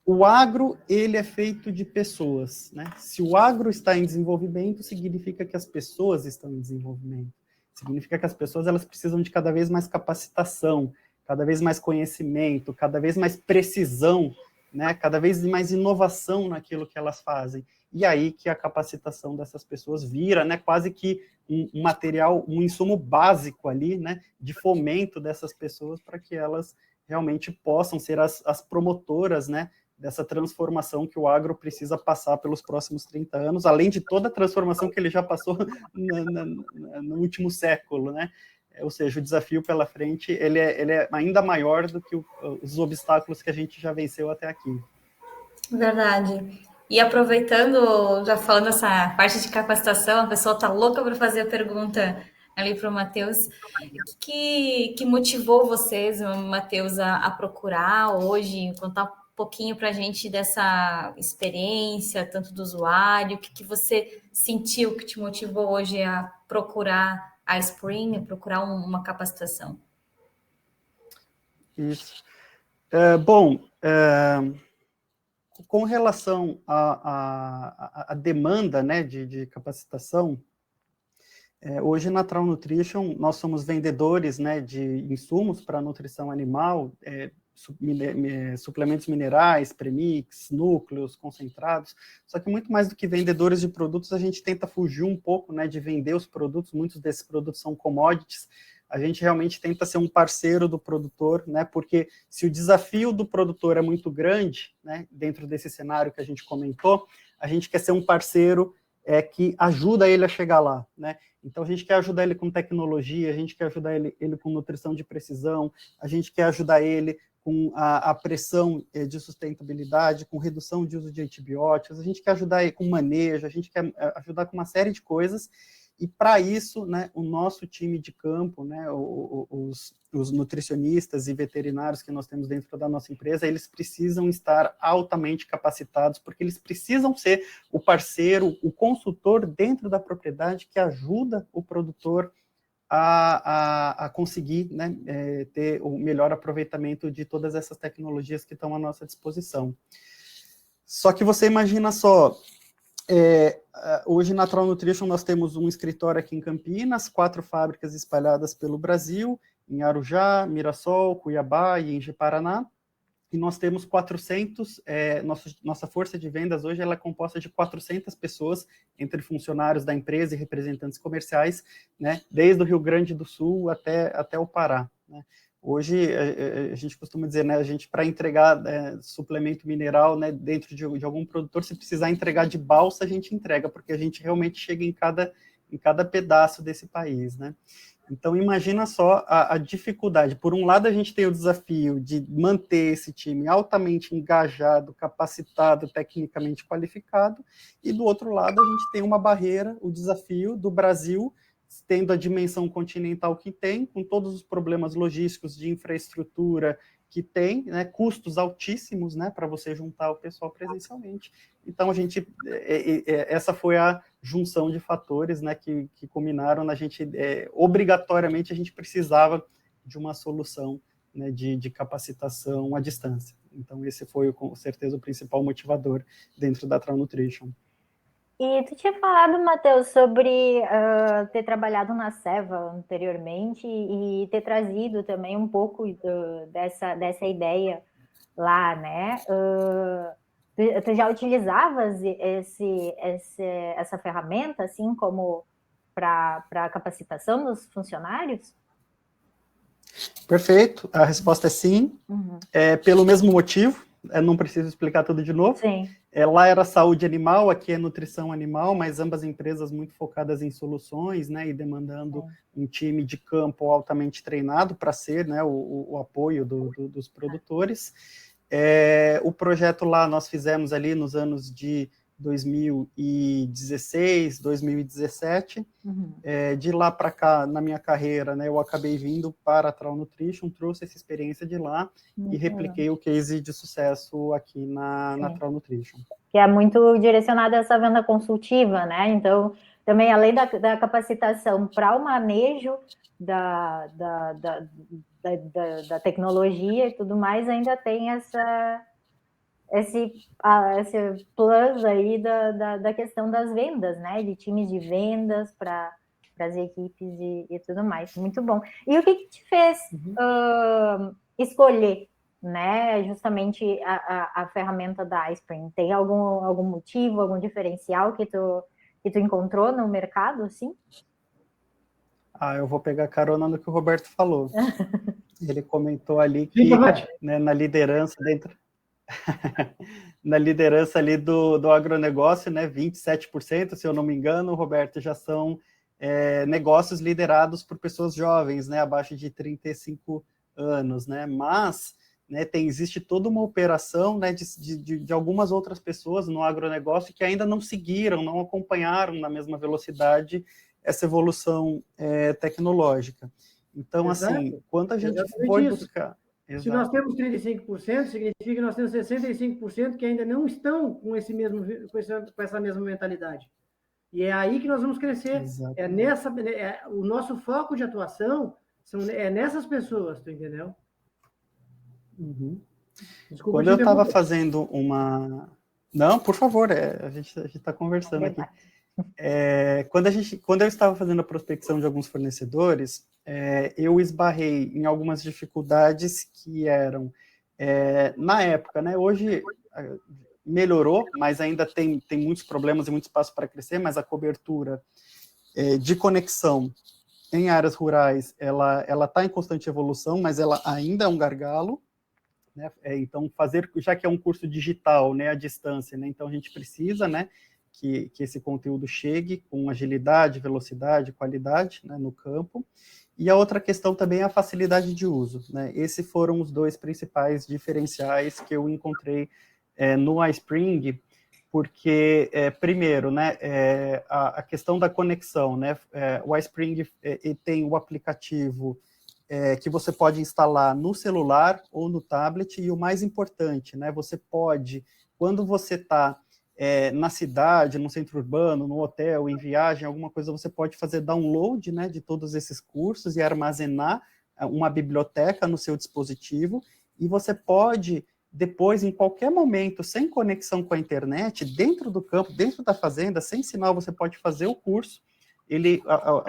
o agro, ele é feito de pessoas, né? Se o agro está em desenvolvimento, significa que as pessoas estão em desenvolvimento. Significa que as pessoas elas precisam de cada vez mais capacitação, cada vez mais conhecimento, cada vez mais precisão, né? Cada vez mais inovação naquilo que elas fazem. E aí que a capacitação dessas pessoas vira, né, quase que um material, um insumo básico ali, né, de fomento dessas pessoas para que elas realmente possam ser as promotoras, né, dessa transformação que o agro precisa passar pelos próximos 30 anos, além de toda a transformação que ele já passou no último século, né? Ou seja, o desafio pela frente, ele é ainda maior do que os obstáculos que a gente já venceu até aqui. Verdade. E aproveitando, já falando essa parte de capacitação, a pessoa está louca para fazer a pergunta ali para o Matheus. O que motivou vocês, Matheus, a procurar hoje, contar um pouquinho para a gente dessa experiência, tanto do usuário, o que você sentiu que te motivou hoje a procurar a Spring, a procurar uma capacitação? Isso. Com relação à demanda, né, de capacitação, hoje na Trawl Nutrition nós somos vendedores, né, de insumos para nutrição animal, suplementos minerais, premix, núcleos, concentrados, só que muito mais do que vendedores de produtos, a gente tenta fugir um pouco, né, de vender os produtos, muitos desses produtos são commodities, a gente realmente tenta ser um parceiro do produtor, né, porque se o desafio do produtor é muito grande, né, dentro desse cenário que a gente comentou, a gente quer ser um parceiro que ajuda ele a chegar lá, né, então a gente quer ajudar ele com tecnologia, a gente quer ajudar ele com nutrição de precisão, a gente quer ajudar ele com a pressão de sustentabilidade, com redução de uso de antibióticos, a gente quer ajudar ele com manejo, a gente quer ajudar com uma série de coisas, e para isso, né, o nosso time de campo, né, os nutricionistas e veterinários que nós temos dentro da nossa empresa, eles precisam estar altamente capacitados, porque eles precisam ser o parceiro, o consultor dentro da propriedade que ajuda o produtor a conseguir, né, ter o melhor aproveitamento de todas essas tecnologias que estão à nossa disposição. Só que você imagina só, hoje na Trawl Nutrition nós temos um escritório aqui em Campinas, 4 fábricas espalhadas pelo Brasil, em Arujá, Mirassol, Cuiabá e em Paraná, e nós temos 400, nossa força de vendas hoje ela é composta de 400 pessoas, entre funcionários da empresa e representantes comerciais, né, desde o Rio Grande do Sul até o Pará, né. Hoje, a gente costuma dizer, né, a gente, para entregar suplemento mineral, né, dentro de algum produtor, se precisar entregar de balsa, a gente entrega, porque a gente realmente chega em cada pedaço desse país, né. Então, imagina só a dificuldade. Por um lado, a gente tem o desafio de manter esse time altamente engajado, capacitado, tecnicamente qualificado, e do outro lado, a gente tem uma barreira, o desafio do Brasil, tendo a dimensão continental que tem, com todos os problemas logísticos de infraestrutura que tem, né, custos altíssimos, né, para você juntar o pessoal presencialmente. Então, essa foi a junção de fatores, né, que culminaram na gente, obrigatoriamente, a gente precisava de uma solução, né, de capacitação à distância. Então, esse foi, com certeza, o principal motivador dentro da Trawl Nutrition. E tu tinha falado, Matheus, sobre ter trabalhado na Seva anteriormente e ter trazido também um pouco dessa ideia lá, né? Tu já utilizavas essa ferramenta, assim, como para capacitação dos funcionários? Perfeito, a resposta é sim, pelo mesmo motivo, não preciso explicar tudo de novo. Sim. Lá era saúde animal, aqui é nutrição animal, mas ambas empresas muito focadas em soluções, né, e demandando um time de campo altamente treinado para ser, né, o apoio dos produtores. O projeto lá nós fizemos ali nos anos de 2016, 2017. De lá para cá, na minha carreira, né, eu acabei vindo para a Trau Nutrition, trouxe essa experiência de lá e repliquei o case de sucesso aqui na Trau Nutrition. Que é muito direcionada a essa venda consultiva, né? Então, também, além da capacitação para o manejo da tecnologia e tudo mais, ainda tem esse plus aí da questão das vendas, né? De times de vendas para as equipes e tudo mais. Muito bom. E o que te fez escolher, né, justamente a ferramenta da iSpring? Tem algum motivo, algum diferencial que tu encontrou no mercado, assim? Eu vou pegar carona no que o Roberto falou. Ele comentou ali que, né, na liderança dentro... na liderança ali do agronegócio, né, 27%, se eu não me engano, Roberto, já são negócios liderados por pessoas jovens, né, abaixo de 35 anos, né, mas, né, existe toda uma operação, né, de algumas outras pessoas no agronegócio que ainda não seguiram, não acompanharam na mesma velocidade essa evolução tecnológica. Então, assim, quando a gente foi buscar... Se nós temos 35%, significa que nós temos 65% que ainda não estão com essa mesma mentalidade. E é aí que nós vamos crescer. O nosso foco de atuação é nessas pessoas, tu entendeu? Desculpa, quando eu estava fazendo uma... Não, por favor, a gente está conversando aqui. Quando eu estava fazendo a prospecção de alguns fornecedores, eu esbarrei em algumas dificuldades que eram, na época, né, hoje melhorou, mas ainda tem muitos problemas e muito espaço para crescer, mas a cobertura de conexão em áreas rurais, ela está em constante evolução, mas ela ainda é um gargalo, né, então já que é um curso digital, né, à distância, né, então a gente precisa, né, que esse conteúdo chegue com agilidade, velocidade, qualidade, né, no campo. E a outra questão também é a facilidade de uso, né? Esses foram os dois principais diferenciais que eu encontrei no iSpring, porque, primeiro, né, a questão da conexão, né? O iSpring tem o aplicativo que você pode instalar no celular ou no tablet, e o mais importante, né, você pode, quando você está na cidade, no centro urbano, no hotel, em viagem, alguma coisa, você pode fazer download, né, de todos esses cursos e armazenar uma biblioteca no seu dispositivo, e você pode, depois, em qualquer momento, sem conexão com a internet, dentro do campo, dentro da fazenda, sem sinal, você pode fazer o curso.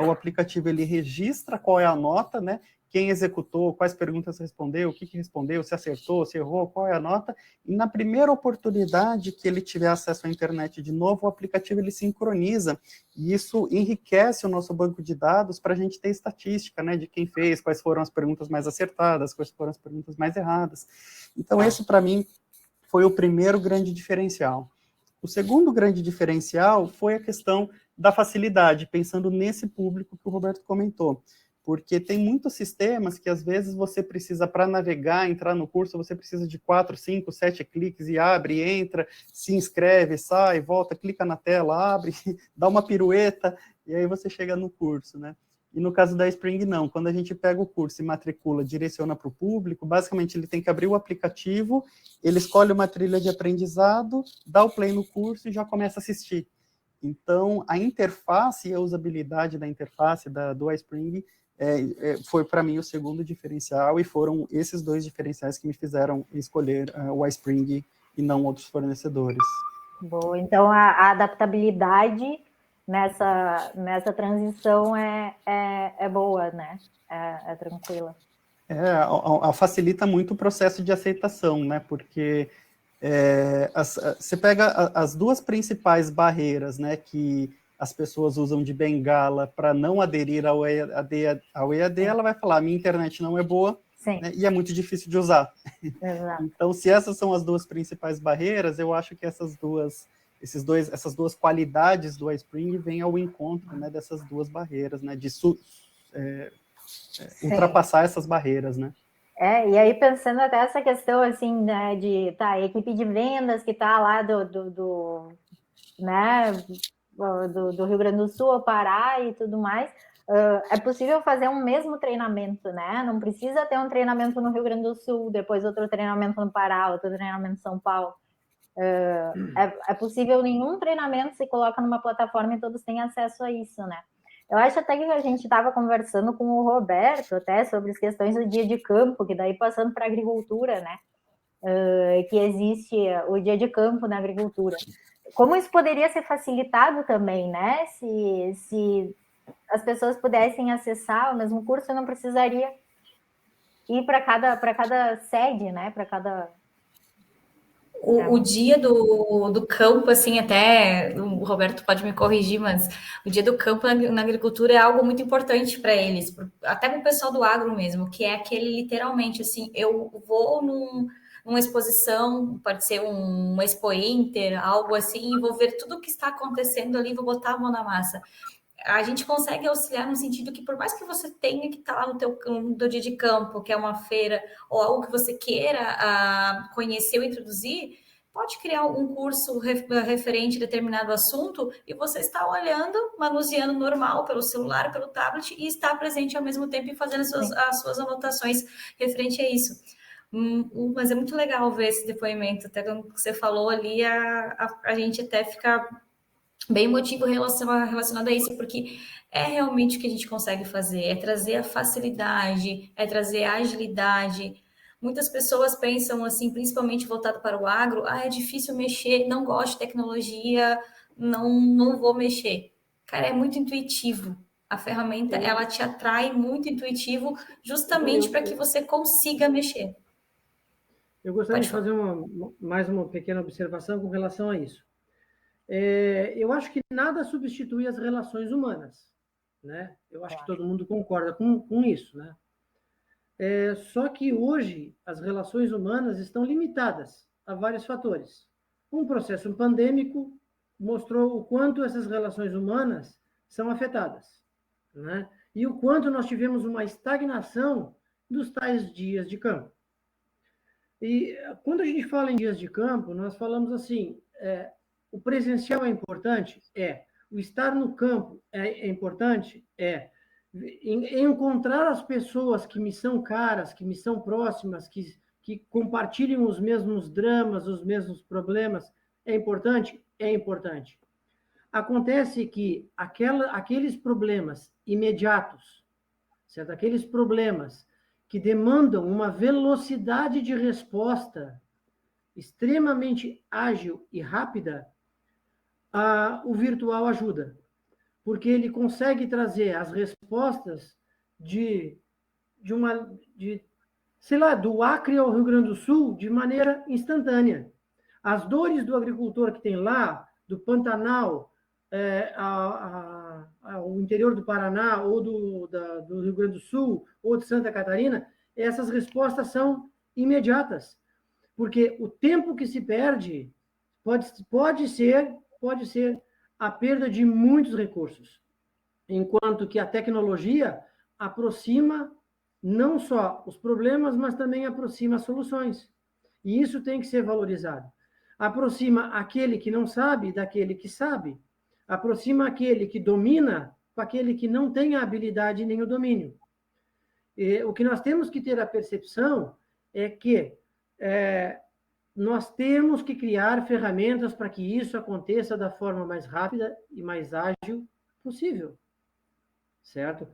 O aplicativo ele registra qual é a nota, né, quem executou, quais perguntas respondeu, o que respondeu, se acertou, se errou, qual é a nota, e na primeira oportunidade que ele tiver acesso à internet de novo, o aplicativo ele sincroniza, e isso enriquece o nosso banco de dados para a gente ter estatística, né, de quem fez, quais foram as perguntas mais acertadas, quais foram as perguntas mais erradas. Então, esse, para mim, foi o primeiro grande diferencial. O segundo grande diferencial foi a questão da facilidade, pensando nesse público que o Roberto comentou, porque tem muitos sistemas que, às vezes, você precisa, para navegar, entrar no curso, você precisa de 4, 5, 7 cliques, e abre, entra, se inscreve, sai, volta, clica na tela, abre, dá uma pirueta, e aí você chega no curso, né? E no caso da Spring, não. Quando a gente pega o curso e matricula, direciona para o público, basicamente ele tem que abrir o aplicativo, ele escolhe uma trilha de aprendizado, dá o play no curso e já começa a assistir. Então, a interface e a usabilidade da interface do iSpring foi, para mim, o segundo diferencial, e foram esses dois diferenciais que me fizeram escolher o iSpring e não outros fornecedores. Boa, então a adaptabilidade nessa transição é boa, né? É tranquila. Facilita muito o processo de aceitação, né? Porque você pega as duas principais barreiras, né, que as pessoas usam de bengala para não aderir ao EAD, ela vai falar, minha internet não é boa, né, e é muito difícil de usar. Então, se essas são as duas principais barreiras, eu acho que essas duas qualidades do iSpring vêm ao encontro, né, dessas duas barreiras, né, de ultrapassar essas barreiras, né. E aí pensando até essa questão, assim, né, de, tá, a equipe de vendas que tá lá né, do Rio Grande do Sul, Pará e tudo mais, é possível fazer um mesmo treinamento, né? Não precisa ter um treinamento no Rio Grande do Sul, depois outro treinamento no Pará, outro treinamento em São Paulo. É possível, nenhum treinamento se coloca numa plataforma e todos têm acesso a isso, né? Eu acho até que a gente estava conversando com o Roberto até sobre as questões do dia de campo, que daí passando para a agricultura, né? Que existe o dia de campo na agricultura. Como isso poderia ser facilitado também, né? Se as pessoas pudessem acessar o mesmo curso, eu não precisaria ir para cada sede, né? Para cada... O dia do campo, assim, até o Roberto pode me corrigir, mas o dia do campo na agricultura é algo muito importante para eles, até para o pessoal do agro mesmo, que é aquele literalmente assim, eu vou numa exposição, pode ser um Expo Inter, algo assim, e vou ver tudo o que está acontecendo ali, vou botar a mão na massa. A gente consegue auxiliar no sentido que, por mais que você tenha que estar lá no teu dia de campo, que é uma feira, ou algo que você queira conhecer ou introduzir, pode criar um curso referente a determinado assunto e você está olhando, manuseando normal pelo celular, pelo tablet e está presente ao mesmo tempo e fazendo as suas anotações referente a isso. Mas é muito legal ver esse depoimento, até quando você falou ali, a gente até fica bem motivo relacionado a isso, porque é realmente o que a gente consegue fazer, é trazer a facilidade, é trazer a agilidade. Muitas pessoas pensam assim, principalmente voltado para o agro, é difícil mexer, não gosto de tecnologia, não vou mexer. Cara, é muito intuitivo. A ferramenta, ela te atrai muito intuitivo, justamente para que você consiga mexer. Eu gostaria de fazer mais uma pequena observação com relação a isso. Eu acho que nada substitui as relações humanas, né? Eu acho que todo mundo concorda com isso, né? Só que hoje as relações humanas estão limitadas a vários fatores. Um processo pandêmico mostrou o quanto essas relações humanas são afetadas, né? E o quanto nós tivemos uma estagnação dos tais dias de campo. E quando a gente fala em dias de campo, nós falamos assim, o presencial é importante? O estar no campo é importante? Encontrar as pessoas que me são caras, que me são próximas, que compartilham os mesmos dramas, os mesmos problemas, é importante? É importante. Acontece que aqueles problemas imediatos, certo? Aqueles problemas que demandam uma velocidade de resposta extremamente ágil e rápida, o virtual ajuda, porque ele consegue trazer as respostas sei lá, do Acre ao Rio Grande do Sul de maneira instantânea. As dores do agricultor que tem lá, do Pantanal, ao interior do Paraná, ou do Rio Grande do Sul, ou de Santa Catarina, essas respostas são imediatas, porque o tempo que se perde pode ser a perda de muitos recursos, enquanto que a tecnologia aproxima não só os problemas, mas também aproxima as soluções. E isso tem que ser valorizado. Aproxima aquele que não sabe daquele que sabe. Aproxima aquele que domina com aquele que não tem a habilidade nem o domínio. E o que nós temos que ter a percepção é que nós temos que criar ferramentas para que isso aconteça da forma mais rápida e mais ágil possível. Certo?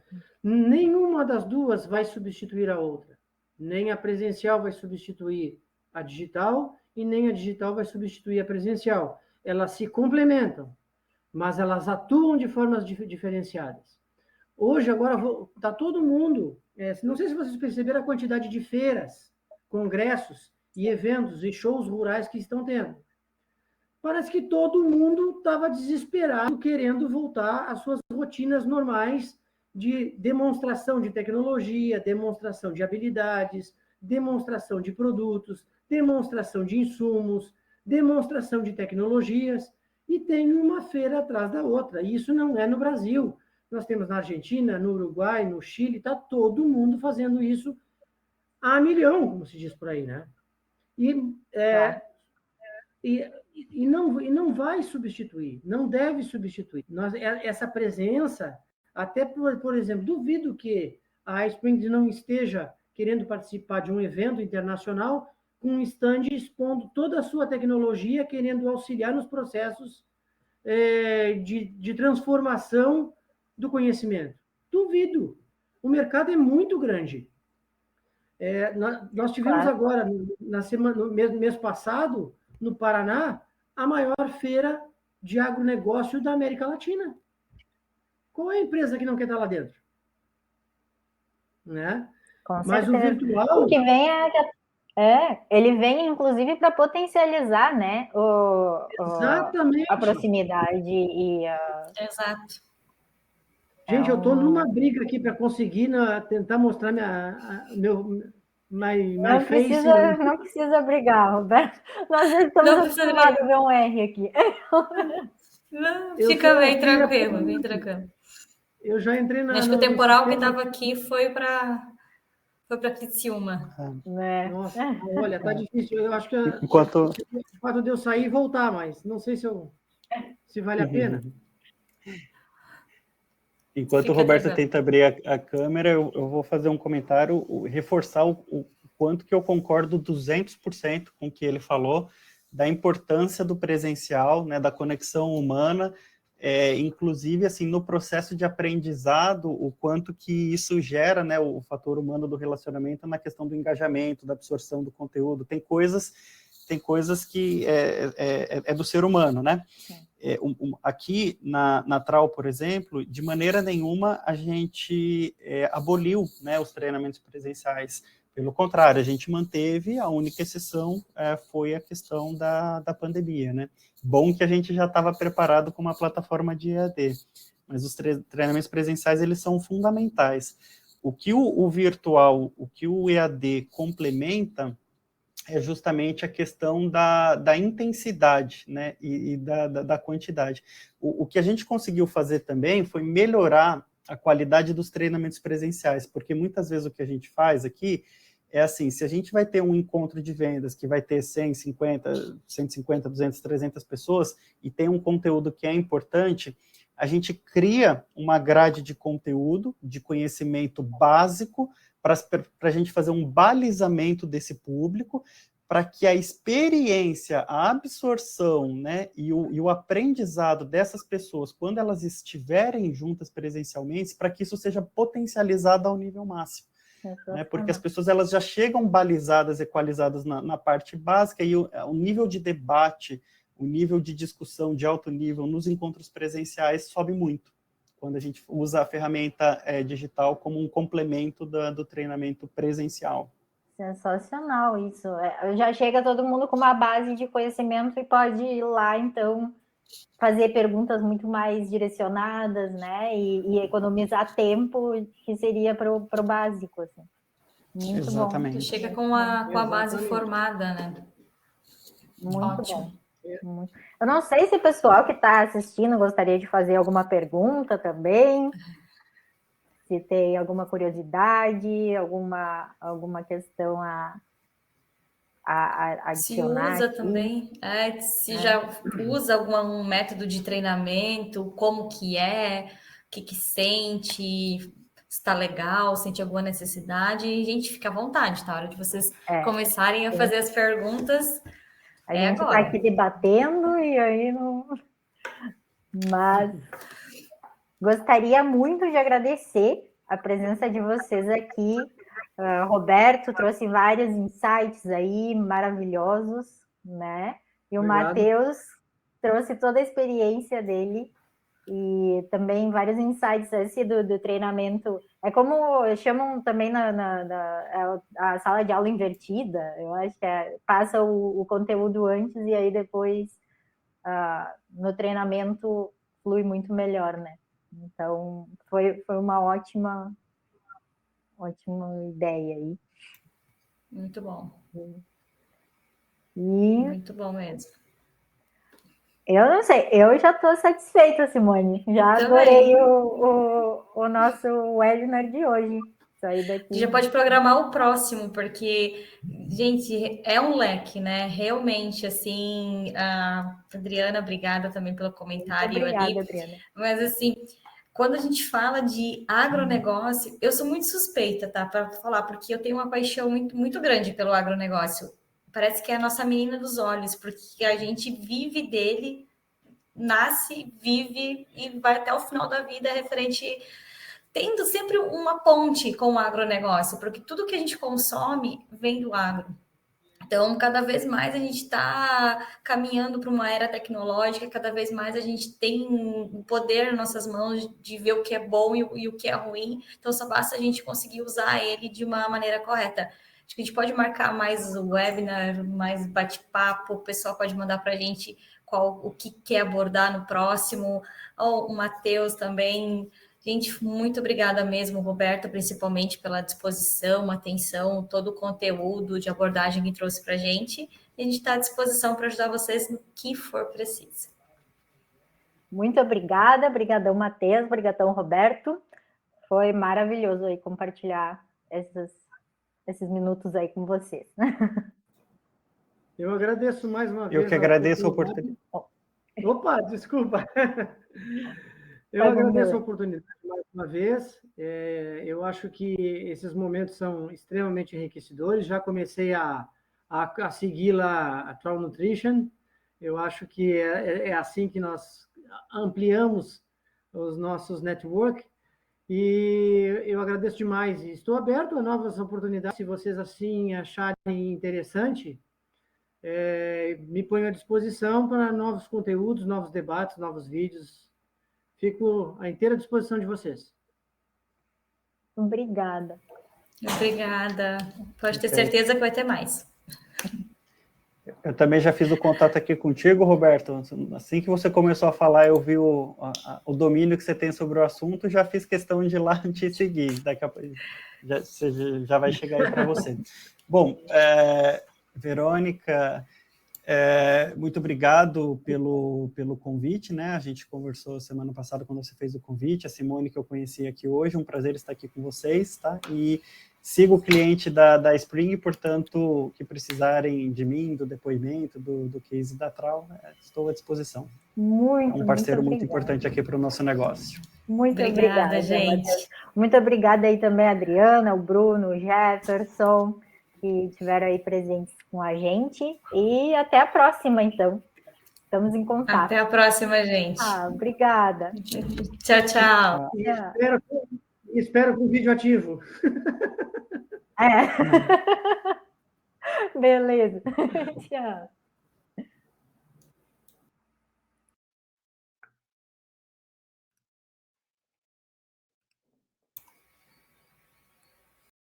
Nenhuma das duas vai substituir a outra. Nem a presencial vai substituir a digital e nem a digital vai substituir a presencial. Elas se complementam, mas elas atuam de formas diferenciadas. Hoje, agora, está todo mundo... não sei se vocês perceberam a quantidade de feiras, congressos e eventos e shows rurais que estão tendo. Parece que todo mundo estava desesperado, querendo voltar às suas rotinas normais de demonstração de tecnologia, demonstração de habilidades, demonstração de produtos, demonstração de insumos, demonstração de tecnologias, e tem uma feira atrás da outra. E isso não é no Brasil. Nós temos na Argentina, no Uruguai, no Chile, está todo mundo fazendo isso a milhão, como se diz por aí, né? E não vai substituir, não deve substituir. Essa presença, até por exemplo, duvido que a Spring não esteja querendo participar de um evento internacional com um stand expondo toda a sua tecnologia, querendo auxiliar nos processos de transformação do conhecimento. Duvido. O mercado é muito grande. Nós tivemos agora, no mês passado, no Paraná, a maior feira de agronegócio da América Latina. Qual é a empresa que não quer estar lá dentro? Né? Mas o virtual... O que vem ele vem, inclusive, para potencializar, né, Exatamente. a proximidade Exato. Gente, eu estou numa briga aqui para conseguir tentar mostrar não precisa brigar, Roberto. Nós já estamos acostumados a ver um R aqui. Não, fica bem tranquilo, bem tranquilo. Eu já entrei Acho que o temporal que estava aqui foi para Criciúma. Nossa, olha, tá difícil. Eu acho que o fato de eu sair e voltar, mas não sei se vale a pena. Enquanto o Roberto tenta abrir a câmera, eu vou fazer um comentário, reforçar o quanto que eu concordo 200% com o que ele falou, da importância do presencial, né, da conexão humana, inclusive assim, no processo de aprendizado, o quanto que isso gera, né, o fator humano do relacionamento na questão do engajamento, da absorção do conteúdo. Tem coisas que é do ser humano, né? Aqui na Trau, por exemplo, de maneira nenhuma a gente aboliu, né, os treinamentos presenciais. Pelo contrário, a gente manteve, a única exceção foi a questão da pandemia, né? Bom que a gente já estava preparado com uma plataforma de EAD, mas os treinamentos presenciais, eles são fundamentais. O que o virtual, o que o EAD complementa é justamente a questão da intensidade, né, e da quantidade. O que a gente conseguiu fazer também foi melhorar a qualidade dos treinamentos presenciais, porque muitas vezes o que a gente faz aqui é assim, se a gente vai ter um encontro de vendas que vai ter 150, 200, 300 pessoas e tem um conteúdo que é importante, a gente cria uma grade de conteúdo, de conhecimento básico, para a gente fazer um balizamento desse público, para que a experiência, a absorção, né, e o aprendizado dessas pessoas, quando elas estiverem juntas presencialmente, para que isso seja potencializado ao nível máximo. Né, porque as pessoas elas já chegam balizadas, equalizadas na parte básica, e o nível de debate, o nível de discussão de alto nível nos encontros presenciais sobe muito, quando a gente usa a ferramenta digital como um complemento do treinamento presencial. Sensacional isso. Já chega todo mundo com uma base de conhecimento e pode ir lá, então, fazer perguntas muito mais direcionadas, né? E economizar tempo, que seria para o básico, assim. Muito Exatamente. bom. Tu chega com a base formada, né? Muito ótimo. Bom. Eu não sei se o pessoal que está assistindo gostaria de fazer alguma pergunta também. Se tem alguma curiosidade, alguma questão a adicionar. Se usa aqui também, se já usa algum método de treinamento, como que o que sente, se está legal, sente alguma necessidade, e a gente fica à vontade, tá? A hora de vocês começarem a fazer as perguntas, a gente está aqui debatendo e aí não... Mas gostaria muito de agradecer a presença de vocês aqui. Roberto trouxe vários insights aí maravilhosos, né? E o Matheus trouxe toda a experiência dele e também vários insights assim, do treinamento. É como chamam também a sala de aula invertida, eu acho que passa o conteúdo antes e aí depois no treinamento flui muito melhor, né? Então, foi uma ótima ideia aí. Muito bom. Muito bom mesmo. Eu não sei, eu já estou satisfeita, Simone. Já adorei o nosso webinar de hoje. Sair daqui. Já pode programar o próximo, porque, gente, é um leque, né? Realmente, assim, a Adriana, obrigada também pelo comentário. Muito obrigada, ali. Adriana. Mas, assim, quando a gente fala de agronegócio, eu sou muito suspeita, tá? Para falar, porque eu tenho uma paixão muito, muito grande pelo agronegócio. Parece que é a nossa menina dos olhos, porque a gente vive dele, nasce, vive e vai até o final da vida referente, tendo sempre uma ponte com o agronegócio, porque tudo que a gente consome vem do agro. Então, cada vez mais a gente está caminhando para uma era tecnológica, cada vez mais a gente tem o poder nas nossas mãos de ver o que é bom e o que é ruim. Então, só basta a gente conseguir usar ele de uma maneira correta. Acho que a gente pode marcar mais webinar, mais bate-papo, o pessoal pode mandar para a gente o que quer abordar no próximo, ou o Matheus também. Gente, muito obrigada mesmo, Roberto, principalmente pela disposição, atenção, todo o conteúdo de abordagem que trouxe para a gente. E a gente está à disposição para ajudar vocês no que for preciso. Muito obrigada, brigadão, Matheus, brigadão, Roberto. Foi maravilhoso aí compartilhar esses minutos aí com vocês. Eu agradeço mais uma vez. Eu que agradeço a oportunidade. Opa, desculpa. Eu agradeço a oportunidade mais uma vez. Eu acho que esses momentos são extremamente enriquecedores. Já comecei a seguir lá a Trau Nutrition. Eu acho que é assim que nós ampliamos os nossos network. E eu agradeço demais. Estou aberto a novas oportunidades. Se vocês assim acharem interessante, me ponho à disposição para novos conteúdos, novos debates, novos vídeos. Fico à inteira disposição de vocês. Obrigada. Obrigada. Pode ter certeza que vai ter mais. Eu também já fiz o contato aqui contigo, Roberto. Assim que você começou a falar, eu vi o domínio que você tem sobre o assunto, já fiz questão de ir lá te seguir. Daqui a pouco já vai chegar aí para você. Bom, Verônica, muito obrigado pelo convite, né? A gente conversou semana passada quando você fez o convite, a Simone que eu conheci aqui hoje, um prazer estar aqui com vocês, tá? E sigo o cliente da Spring, portanto, que precisarem de mim, do depoimento, do case da Trau, estou à disposição. Um parceiro muito importante aqui para o nosso negócio. Muito obrigada, gente. Matheus. Muito obrigada aí também, a Adriana, o Bruno, o Jefferson, que estiveram aí presentes com a gente. E até a próxima, então. Estamos em contato. Até a próxima, gente. Obrigada. Tchau, tchau. Espero com o vídeo ativo. Beleza. Tchau.